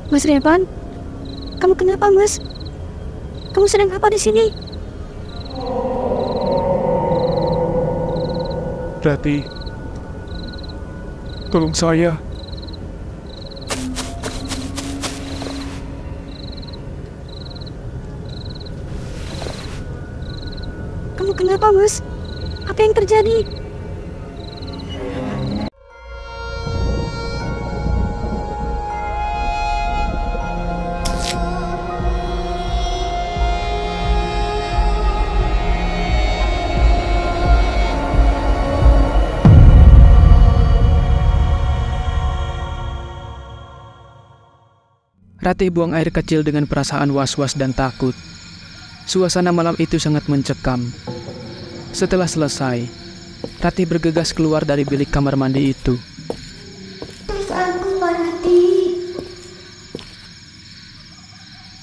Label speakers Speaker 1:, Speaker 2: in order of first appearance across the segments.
Speaker 1: Mas Revan, kamu kenapa, Mas? Kamu sedang apa di sini?
Speaker 2: Rati, tolong saya.
Speaker 1: Kamu kenapa, Mas? Apa yang terjadi?
Speaker 3: Ratih buang air kecil dengan perasaan was-was dan takut. Suasana malam itu sangat mencekam. Setelah selesai, Ratih bergegas keluar dari bilik kamar mandi itu.
Speaker 1: Aku, Pak Rati.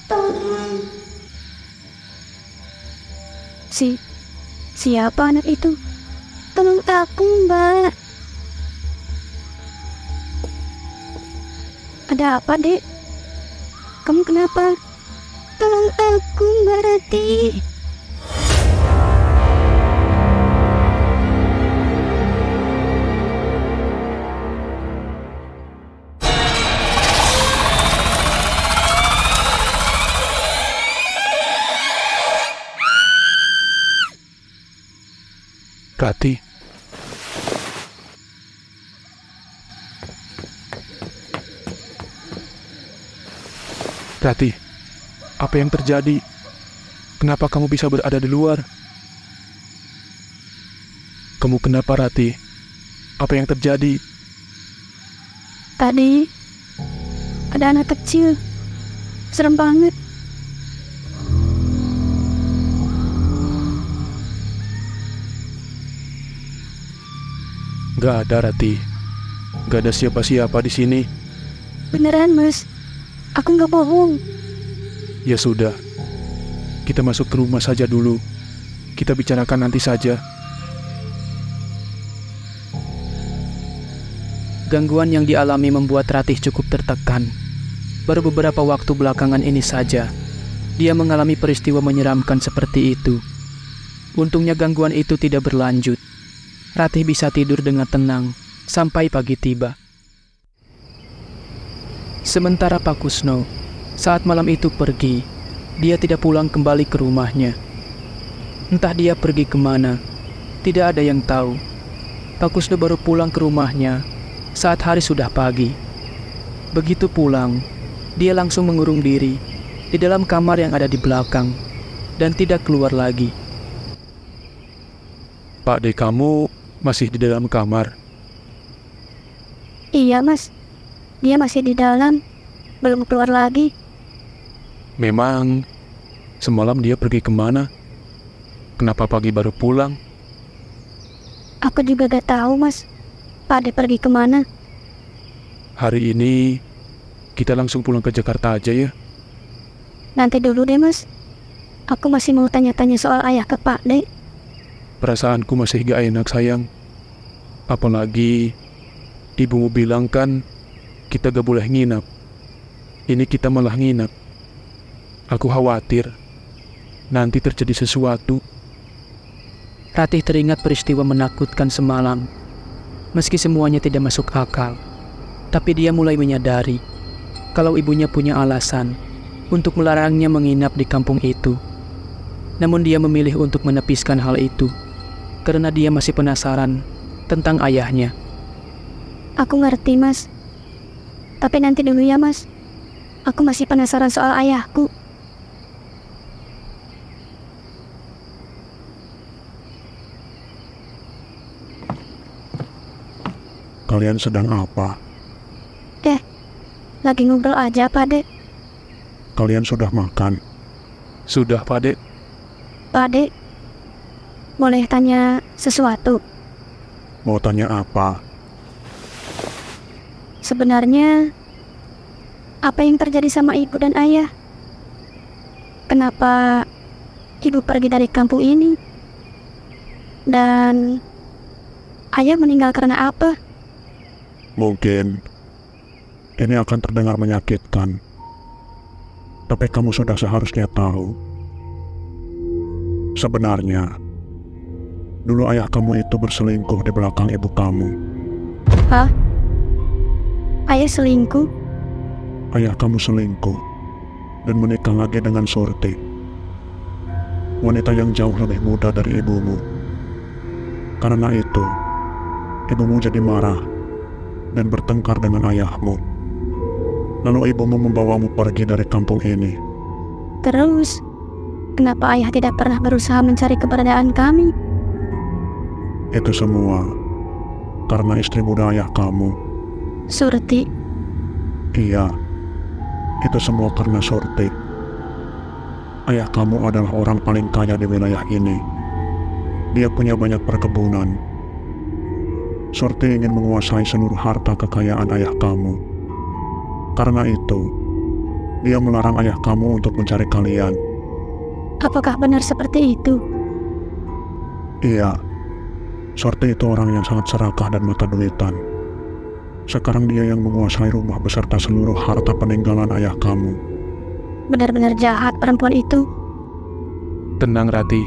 Speaker 1: Tolong. Siapa anak itu? Tolong aku, Mbak. Ada apa, Dek? Kamu kenapa? Tolong aku, Mbak Rati.
Speaker 2: Rati. Rati, apa yang terjadi? Kenapa kamu bisa berada di luar? Kamu kenapa, Rati? Apa yang terjadi?
Speaker 1: Tadi ada anak kecil. Serem banget.
Speaker 2: Gak ada, Rati. Gak ada siapa-siapa di sini.
Speaker 1: Beneran, Mas. Aku nggak bohong.
Speaker 2: Ya sudah. Kita masuk ke rumah saja dulu. Kita bicarakan nanti saja.
Speaker 3: Gangguan yang dialami membuat Ratih cukup tertekan. Baru beberapa waktu belakangan ini saja, dia mengalami peristiwa menyeramkan seperti itu. Untungnya gangguan itu tidak berlanjut. Ratih bisa tidur dengan tenang sampai pagi tiba. Sementara Pak Kusno, saat malam itu pergi, dia tidak pulang kembali ke rumahnya. Entah dia pergi kemana, tidak ada yang tahu. Pak Kusno baru pulang ke rumahnya saat hari sudah pagi. Begitu pulang, dia langsung mengurung diri di dalam kamar yang ada di belakang dan tidak keluar lagi.
Speaker 2: Pak De, kamu masih di dalam kamar?
Speaker 1: Iya, Mas. Dia masih di dalam. Belum keluar lagi.
Speaker 2: Memang semalam dia pergi kemana? Kenapa pagi baru pulang?
Speaker 1: Aku juga gak tahu, Mas. Pak De pergi kemana?
Speaker 2: Hari ini kita langsung pulang ke Jakarta aja ya.
Speaker 1: Nanti dulu deh, Mas. Aku masih mau tanya-tanya soal ayah ke Pak De.
Speaker 2: Perasaanku masih gak enak, sayang. Apalagi ibumu bilang kan kita gak boleh nginap. Ini kita malah nginap. Aku khawatir nanti terjadi sesuatu.
Speaker 3: Ratih teringat peristiwa menakutkan semalam. Meski semuanya tidak masuk akal, tapi dia mulai menyadari kalau ibunya punya alasan untuk melarangnya menginap di kampung itu. Namun dia memilih untuk menepiskan hal itu karena dia masih penasaran tentang ayahnya.
Speaker 1: Aku ngerti, Mas. Tapi nanti dulu ya, Mas. Aku masih penasaran soal ayahku.
Speaker 2: Kalian sedang apa?
Speaker 1: Lagi ngobrol aja, Pak De.
Speaker 2: Kalian sudah makan? Sudah, Pak De.
Speaker 1: Pak De, boleh tanya sesuatu?
Speaker 2: Mau tanya apa?
Speaker 1: Sebenarnya, apa yang terjadi sama ibu dan ayah? Kenapa ibu pergi dari kampung ini? Dan ayah meninggal karena apa?
Speaker 2: Mungkin ini akan terdengar menyakitkan,
Speaker 4: Tapi kamu sudah seharusnya tahu. Sebenarnya, dulu ayah kamu itu berselingkuh di belakang ibu kamu.
Speaker 1: Hah? Ayah selingkuh?
Speaker 4: Ayah kamu selingkuh dan menikah lagi dengan Surti, wanita yang jauh lebih muda dari ibumu. Karena itu, ibumu jadi marah dan bertengkar dengan ayahmu. Lalu ibumu membawamu pergi dari kampung ini.
Speaker 1: Terus, kenapa ayah tidak pernah berusaha mencari keberadaan kami?
Speaker 4: Itu semua karena istri muda ayah kamu.
Speaker 1: Surti.
Speaker 4: Iya, itu semua karena Surti. Ayah kamu adalah orang paling kaya di wilayah ini. Dia punya banyak perkebunan. Surti ingin menguasai seluruh harta kekayaan ayah kamu. Karena itu, dia melarang ayah kamu untuk mencari kalian.
Speaker 1: Apakah benar seperti itu?
Speaker 4: Iya, Surti itu orang yang sangat serakah dan mata duitan. Sekarang dia yang menguasai rumah beserta seluruh harta peninggalan ayah kamu.
Speaker 1: Benar-benar jahat perempuan itu.
Speaker 2: Tenang Rati,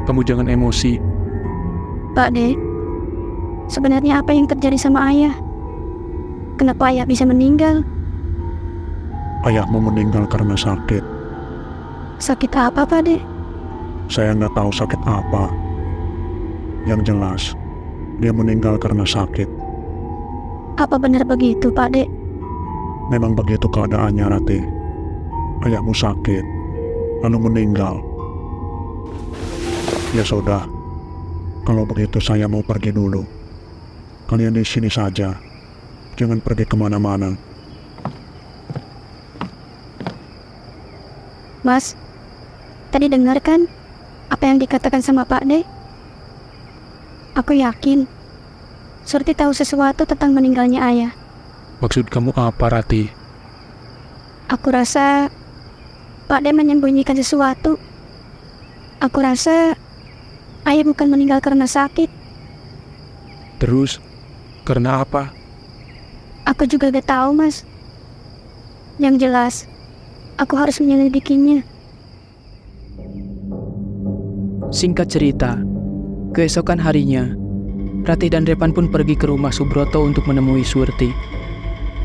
Speaker 2: kamu jangan emosi.
Speaker 1: Pak De, sebenarnya apa yang terjadi sama ayah? Kenapa ayah bisa meninggal?
Speaker 4: Ayahmu meninggal karena sakit.
Speaker 1: Sakit apa, Pak De?
Speaker 4: Saya nggak tahu sakit apa. Yang jelas, dia meninggal karena sakit.
Speaker 1: Apa benar begitu, Pak De?
Speaker 4: Memang begitu keadaannya, Rati. Ayahmu sakit, lalu meninggal. Ya sudah, kalau begitu saya mau pergi dulu. Kalian di sini saja, jangan pergi kemana-mana.
Speaker 1: Mas, tadi dengar kan apa yang dikatakan sama Pak De? Aku yakin Surti tahu sesuatu tentang meninggalnya ayah.
Speaker 2: Maksud kamu apa, Rati?
Speaker 1: Aku rasa Pak De menyembunyikan sesuatu. Aku rasa ayah bukan meninggal karena sakit.
Speaker 2: Terus, karena apa?
Speaker 1: Aku juga gak tahu, Mas. Yang jelas, aku harus menyelidikinya.
Speaker 3: Singkat cerita, keesokan harinya, Rati dan Repan pun pergi ke rumah Subroto untuk menemui Surti.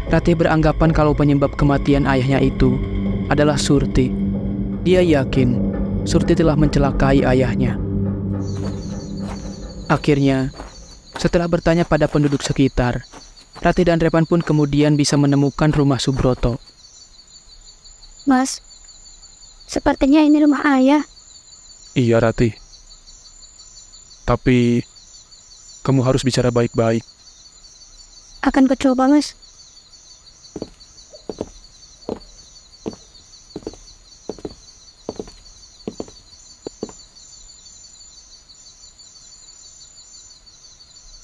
Speaker 3: Rati beranggapan kalau penyebab kematian ayahnya itu adalah Surti. Dia yakin Surti telah mencelakai ayahnya. Akhirnya, setelah bertanya pada penduduk sekitar, Rati dan Repan pun kemudian bisa menemukan rumah Subroto.
Speaker 1: Mas, sepertinya ini rumah ayah.
Speaker 2: Iya, Rati. Tapi, kamu harus bicara baik-baik.
Speaker 1: Akan kucoba, Mas.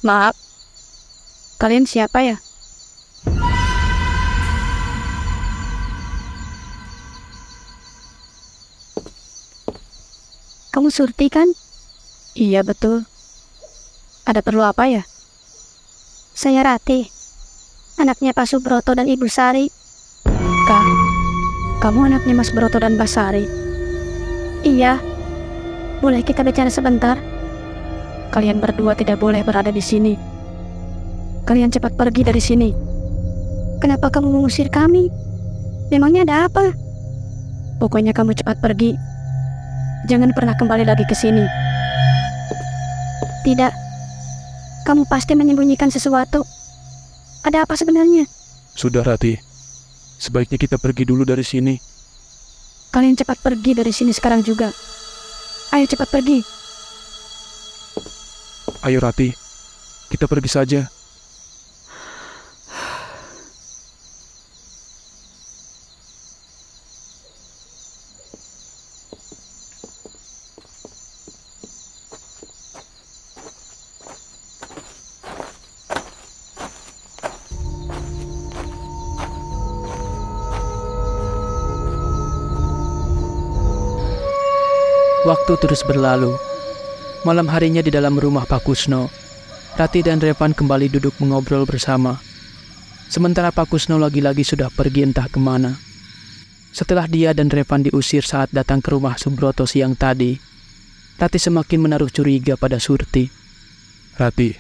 Speaker 1: Maaf, kalian siapa ya? Kamu Surti kan? Iya, betul. Ada perlu apa ya? Saya Rati, anaknya Pak Subroto dan Ibu Sari. Kak, kamu anaknya Mas Broto dan Mbak Sari? Iya. Boleh kita bicara sebentar? Kalian berdua tidak boleh berada di sini. Kalian cepat pergi dari sini. Kenapa kamu mengusir kami? Memangnya ada apa? Pokoknya kamu cepat pergi. Jangan pernah kembali lagi ke sini. Tidak. Kamu pasti menyembunyikan sesuatu. Ada apa sebenarnya?
Speaker 2: Sudah, Rati. Sebaiknya kita pergi dulu dari sini.
Speaker 1: Kalian cepat pergi dari sini sekarang juga. Ayo cepat pergi.
Speaker 2: Ayo, Rati. Kita pergi saja.
Speaker 3: Waktu terus berlalu. Malam harinya di dalam rumah Pak Kusno, Rati dan Repan kembali duduk mengobrol bersama. Sementara Pak Kusno lagi-lagi sudah pergi entah kemana. Setelah dia dan Revan diusir saat datang ke rumah Subroto siang tadi, Rati semakin menaruh curiga pada Surti.
Speaker 2: Rati,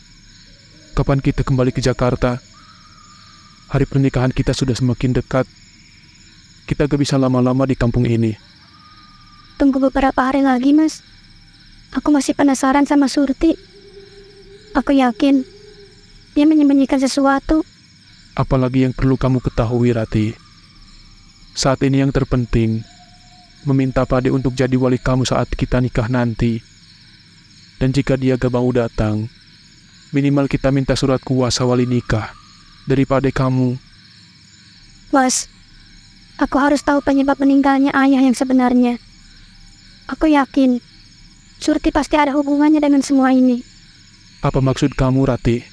Speaker 2: kapan kita kembali ke Jakarta? Hari pernikahan kita sudah semakin dekat. Kita gak bisa lama-lama di kampung ini.
Speaker 1: Tunggu beberapa hari lagi, Mas. Aku masih penasaran sama Surti. Aku yakin dia menyembunyikan sesuatu.
Speaker 2: Apalagi yang perlu kamu ketahui, Rati. Saat ini yang terpenting, meminta Pade untuk jadi wali kamu saat kita nikah nanti. Dan jika dia gak mau datang, minimal kita minta surat kuasa wali nikah dari Pade kamu.
Speaker 1: Mas, aku harus tahu penyebab meninggalnya ayah yang sebenarnya. Aku yakin Surti pasti ada hubungannya dengan semua ini.
Speaker 2: Apa maksud kamu, Rati?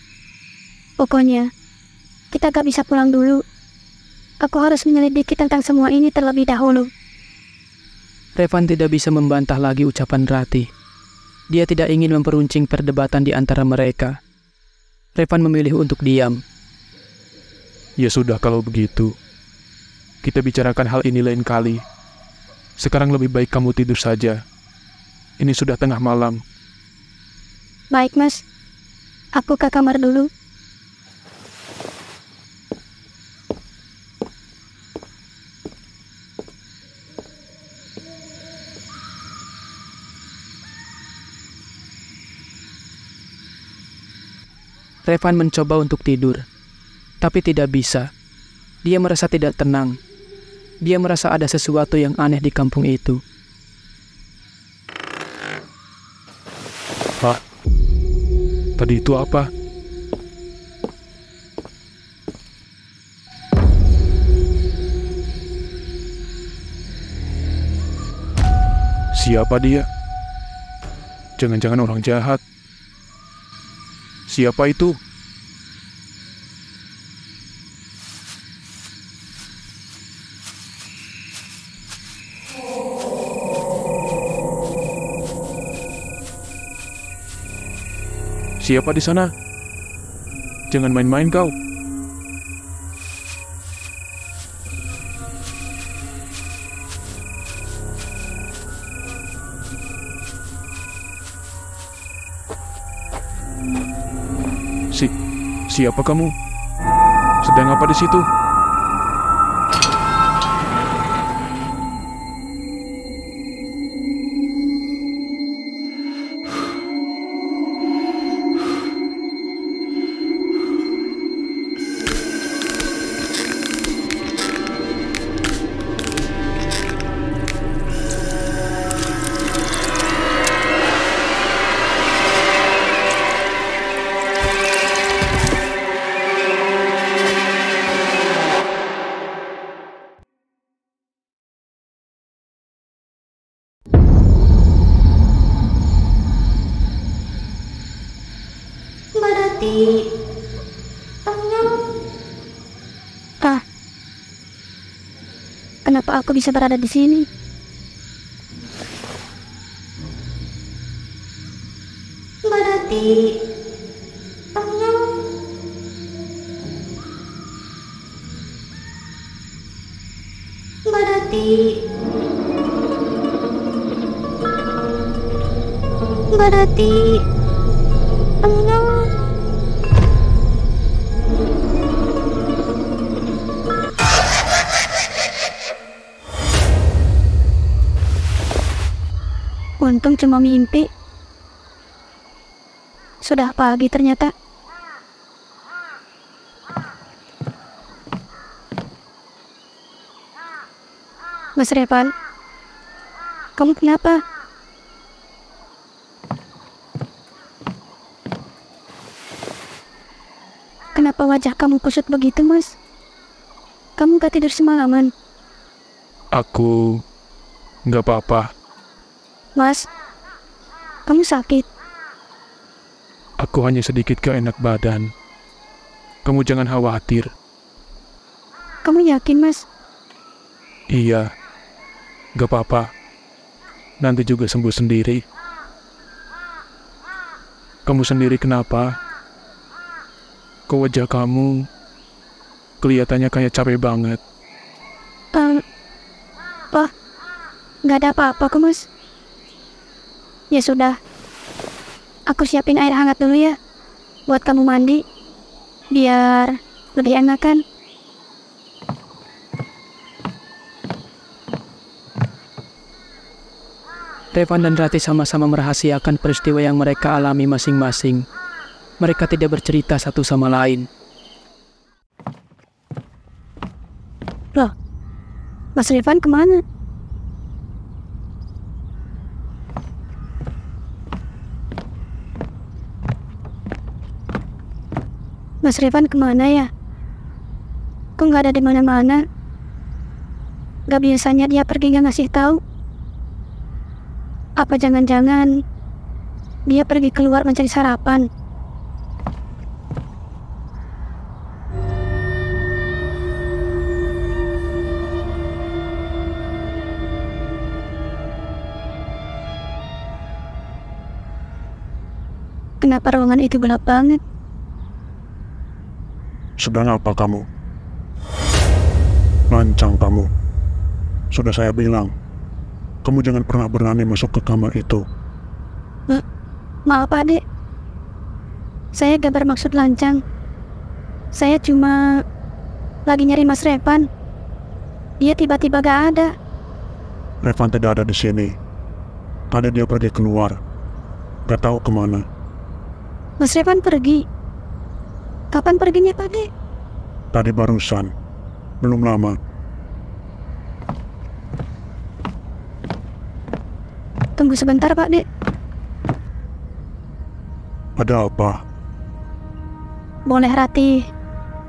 Speaker 1: Pokoknya, kita gak bisa pulang dulu. Aku harus menyelidiki tentang semua ini terlebih dahulu.
Speaker 3: Revan tidak bisa membantah lagi ucapan Rati. Dia tidak ingin memperuncing perdebatan di antara mereka. Revan memilih untuk diam.
Speaker 2: Ya sudah kalau begitu. Kita bicarakan hal ini lain kali. Sekarang lebih baik kamu tidur saja. Ini sudah tengah malam.
Speaker 1: Baik, Mas. Aku ke kamar dulu.
Speaker 3: Revan mencoba untuk tidur, tapi tidak bisa. Dia merasa tidak tenang. Dia merasa ada sesuatu yang aneh di kampung itu.
Speaker 2: Pak, tadi itu apa? Siapa dia? Jangan-jangan orang jahat. Siapa itu? Siapa di sana? Jangan main-main kau. Siapa kamu? Sedang apa di situ?
Speaker 1: Kenapa aku bisa berada di sini? Untung cuma mimpi. Sudah pagi ternyata. Mas Revan, kamu kenapa? Kenapa wajah kamu kusut begitu, Mas? Kamu gak tidur semalaman?
Speaker 2: Aku nggak apa-apa.
Speaker 1: Mas, kamu sakit?
Speaker 2: Aku hanya sedikit gak enak badan. Kamu jangan khawatir.
Speaker 1: Kamu yakin, Mas?
Speaker 2: Iya, gak apa-apa. Nanti juga sembuh sendiri. Kamu sendiri kenapa? Kok wajah kamu kelihatannya kayak capek banget.
Speaker 1: Gak ada apa-apa kok, Mas. Ya sudah, aku siapin air hangat dulu ya, buat kamu mandi, biar lebih enak kan.
Speaker 3: Revan dan Ratih sama-sama merahasiakan peristiwa yang mereka alami masing-masing. Mereka tidak bercerita satu sama lain.
Speaker 1: Loh, Mas Revan kemana? Mas Revan kemana ya? Kok nggak ada di mana-mana? Gak biasanya dia pergi gak ngasih tahu. Apa jangan-jangan dia pergi keluar mencari sarapan? Kenapa ruangan itu gelap banget?
Speaker 4: Sedang apa kamu? Lancang kamu. Sudah saya bilang, kamu jangan pernah berani masuk ke kamar itu.
Speaker 1: Maaf Pak Dek, saya gak bermaksud lancang. Saya cuma lagi nyari Mas Revan. Dia tiba-tiba gak ada.
Speaker 4: Revan tidak ada di sini. Tadi dia pergi keluar. Gak tahu kemana.
Speaker 1: Mas Revan pergi. Kapan perginya Pak Dek?
Speaker 4: Tadi barusan. Belum lama.
Speaker 1: Tunggu sebentar Pak Dek.
Speaker 4: Ada apa?
Speaker 1: Boleh Ratih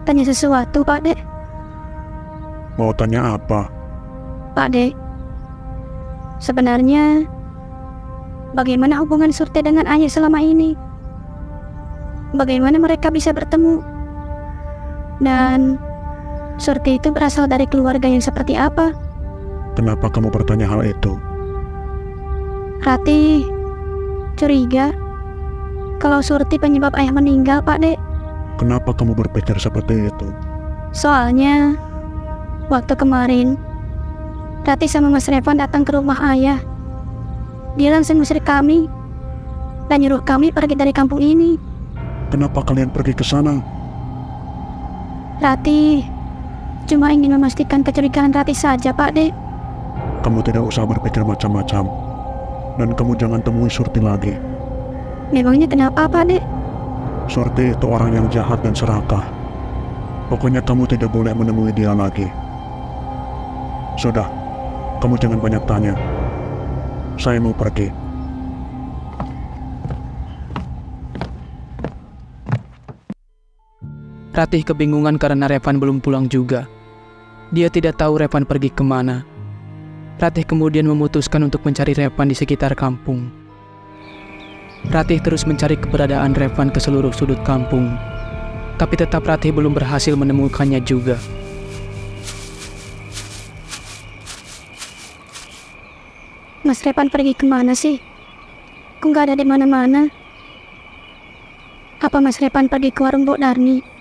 Speaker 1: tanya sesuatu Pak Dek?
Speaker 4: Mau tanya apa?
Speaker 1: Pak Dek, sebenarnya bagaimana hubungan Surti dengan ayah selama ini? Bagaimana mereka bisa bertemu? Dan Surti itu berasal dari keluarga yang seperti apa?
Speaker 4: Kenapa kamu bertanya hal itu?
Speaker 1: Ratih curiga kalau Surti penyebab ayah meninggal Pak Dek.
Speaker 4: Kenapa kamu berpikir seperti itu?
Speaker 1: Soalnya waktu kemarin Ratih sama Mas Revan datang ke rumah ayah. Dia langsung ngusir kami dan nyuruh kami pergi dari kampung ini.
Speaker 4: Kenapa kalian pergi ke sana?
Speaker 1: Ratih cuma ingin memastikan kecurigaan Ratih saja Pak Dek.
Speaker 4: Kamu tidak usah berpikir macam-macam. Dan kamu jangan temui Surti lagi.
Speaker 1: Memangnya kenapa Pak Dek?
Speaker 4: Surti itu orang yang jahat dan serakah. Pokoknya kamu tidak boleh menemui dia lagi. Sudah, kamu jangan banyak tanya. Saya mau pergi.
Speaker 3: Ratih kebingungan karena Revan belum pulang juga. Dia tidak tahu Revan pergi kemana. Ratih kemudian memutuskan untuk mencari Revan di sekitar kampung. Ratih terus mencari keberadaan Revan ke seluruh sudut kampung. Tapi tetap Ratih belum berhasil menemukannya juga.
Speaker 1: Mas Revan pergi kemana sih? Kok nggak ada di mana-mana? Apa Mas Revan pergi ke warung Mbok Darni?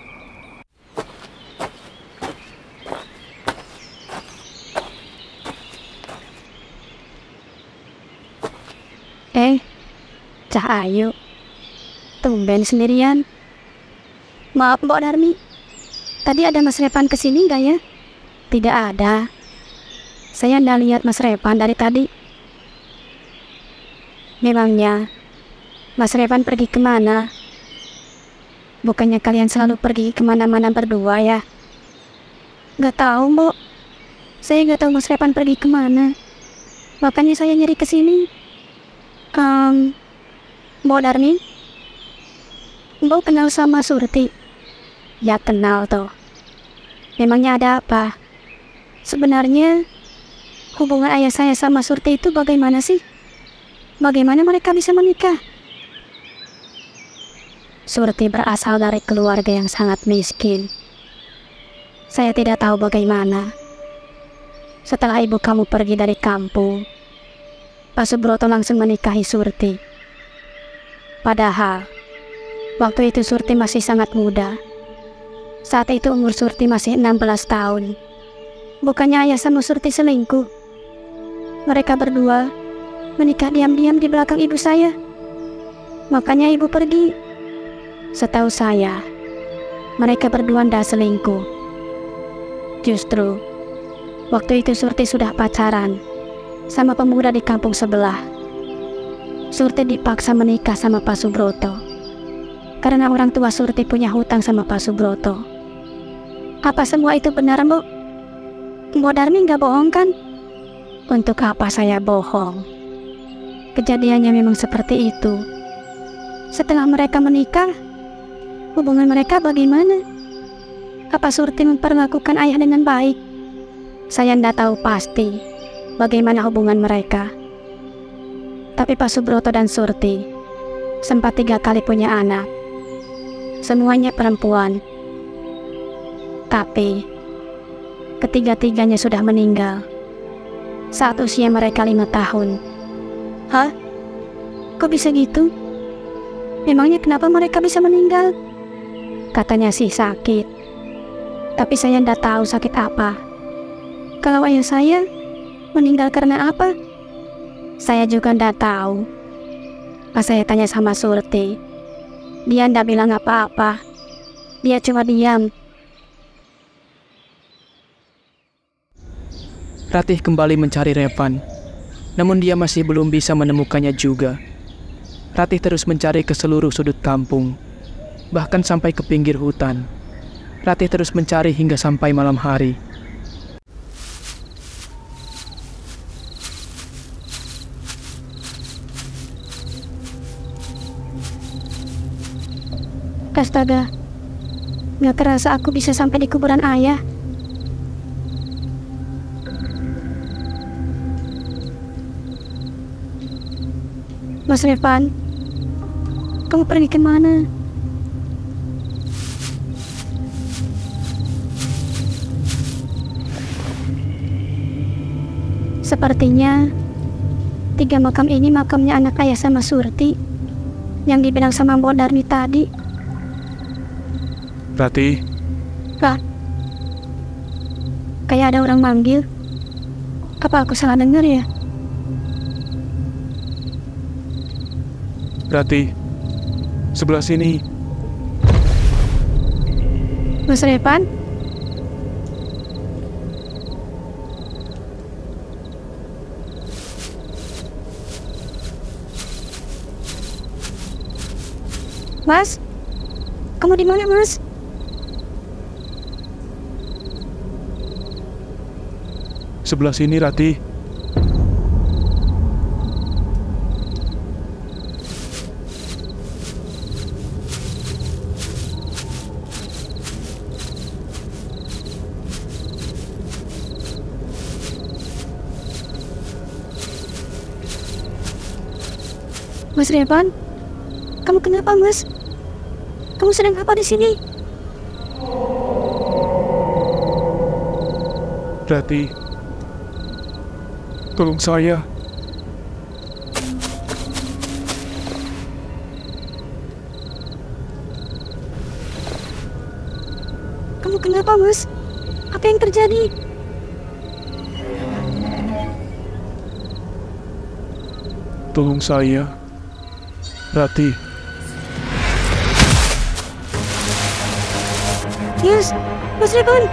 Speaker 1: Cah Ayu, tumben sendirian. Maaf Mbok Darmi, tadi ada Mas Revan kesini nggak ya? Tidak ada. Saya nggak lihat Mas Revan dari tadi. Memangnya Mas Revan pergi kemana? Bukannya kalian selalu pergi kemana-mana berdua ya? Nggak tahu Mbok. Saya nggak tahu Mas Revan pergi kemana. Makanya saya nyari kesini. Mbok Darmi, Mbok kenal sama Surti? Ya kenal toh. Memangnya ada apa? Sebenarnya hubungan ayah saya sama Surti itu bagaimana sih? Bagaimana mereka bisa menikah? Surti berasal dari keluarga yang sangat miskin. Saya tidak tahu bagaimana. Setelah ibu kamu pergi dari kampung, Pak Subroto langsung menikahi Surti. Padahal waktu itu Surti masih sangat muda. Saat itu umur Surti masih 16 tahun. Bukannya ayah sama Surti selingkuh. Mereka berdua menikah diam-diam di belakang ibu saya. Makanya ibu pergi. Setahu saya, mereka berdua ndak selingkuh. Justru, waktu itu Surti sudah pacaran sama pemuda di kampung sebelah. Surti dipaksa menikah sama Pak Subroto karena orang tua Surti punya hutang sama Pak Subroto. Apa semua itu benar, Bu? Mbok Darmi nggak bohong kan? Untuk apa saya bohong? Kejadiannya memang seperti itu. Setelah mereka menikah, hubungan mereka bagaimana? Apa Surti memperlakukan ayah dengan baik? Saya tidak tahu pasti bagaimana hubungan mereka. Tapi Pak Subroto dan Surti sempat 3 kali punya anak. Semuanya perempuan. Tapi ketiga-tiganya sudah meninggal saat usia mereka 5 tahun. Hah? Kok bisa gitu? Memangnya kenapa mereka bisa meninggal? Katanya sih sakit. Tapi saya tidak tahu sakit apa. Kalau ayah saya meninggal karena apa? Saya juga tidak tahu. Pas saya tanya sama Surti, dia tidak bilang apa-apa. Dia cuma diam.
Speaker 3: Ratih kembali mencari Revan, namun dia masih belum bisa menemukannya juga. Ratih terus mencari ke seluruh sudut kampung, bahkan sampai ke pinggir hutan. Ratih terus mencari hingga sampai malam hari.
Speaker 1: Astaga, gak kerasa aku bisa sampai di kuburan ayah. Mas Revan, kamu pergi kemana? Sepertinya 3 makam ini makamnya anak ayah sama Surti yang dibilang sama Mbok Darmi tadi.
Speaker 2: Rati,
Speaker 1: Kak, kayak ada orang manggil. Apa aku salah dengar ya?
Speaker 2: Rati, sebelah sini.
Speaker 1: Mas Revan? Mas? Kamu di mana, Mas?
Speaker 2: Sebelah sini, Rati.
Speaker 1: Mas Revan? Kamu kenapa, Mas? Kamu sedang apa di sini?
Speaker 2: Rati, tolong saya.
Speaker 1: Kamu kenapa, Mas? Apa yang terjadi?
Speaker 2: Tolong saya. Rati,
Speaker 1: Mas Revan!